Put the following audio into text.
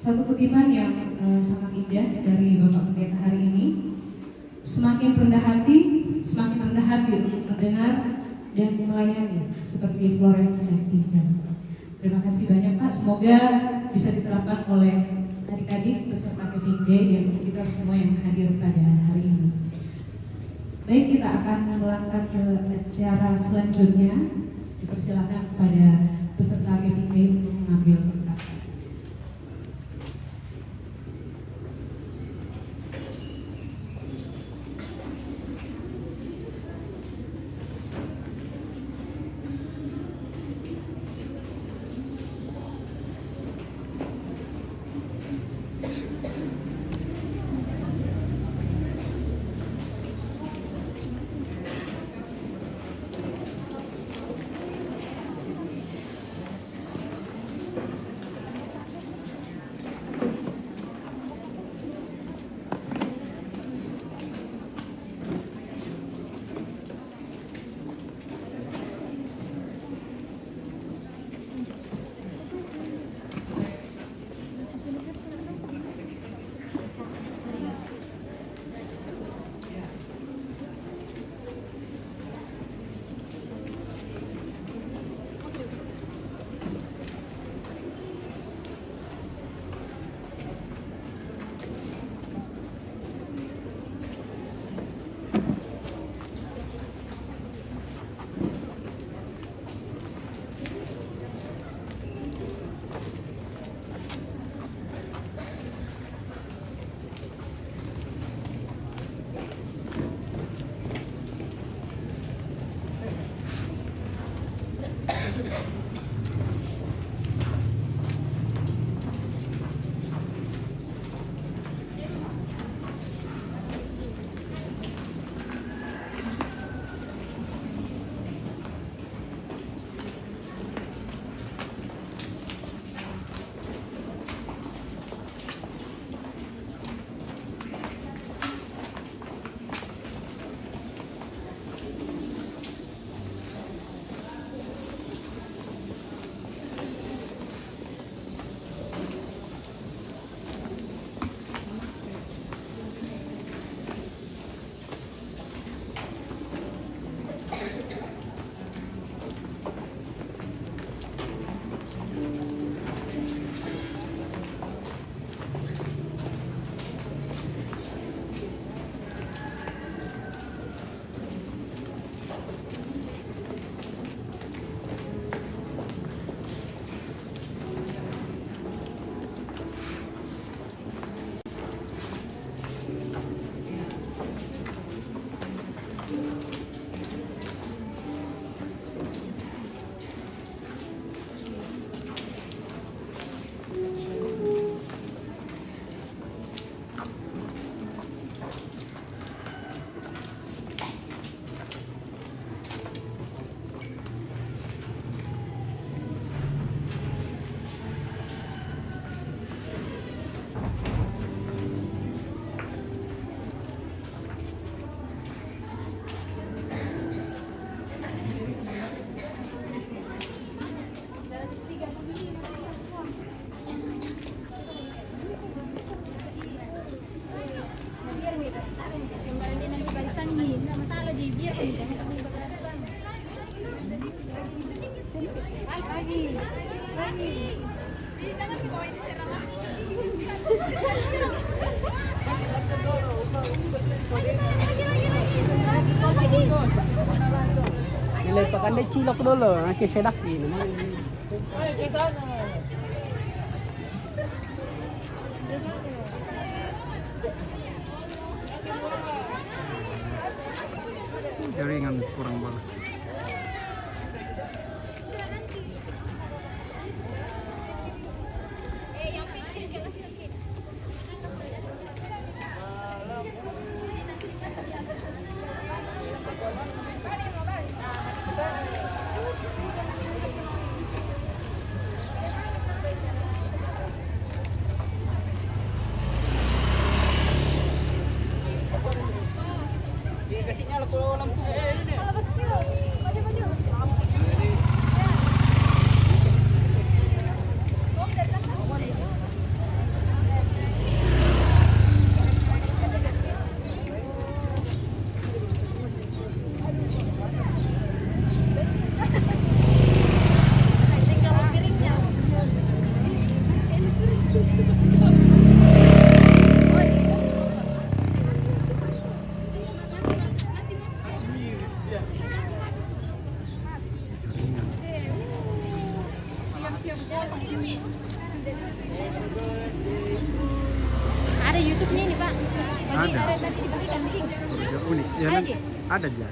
Satu kutipan yang sangat indah dari Bapak Pendeta hari ini. Semakin rendah hati untuk mendengar dan melayani seperti Florence Nightingale. Terima kasih banyak Pak. Semoga bisa diterapkan oleh adik-adik peserta Giving Day dan kita semua yang hadir pada hari ini. Baik, kita akan melangkah ke acara selanjutnya. Dipersilakan kepada peserta Giving Day untuk mengambil berkat. Nilepakan dia cilok dulu, nanti sedaki namanya. Jaringan kurang bagus. Kasihnya lampu. Ada YouTube-nya nih, Pak. Ada. Nanti dibagikan link. Unik. Ya, Ada, Ji? ada aja.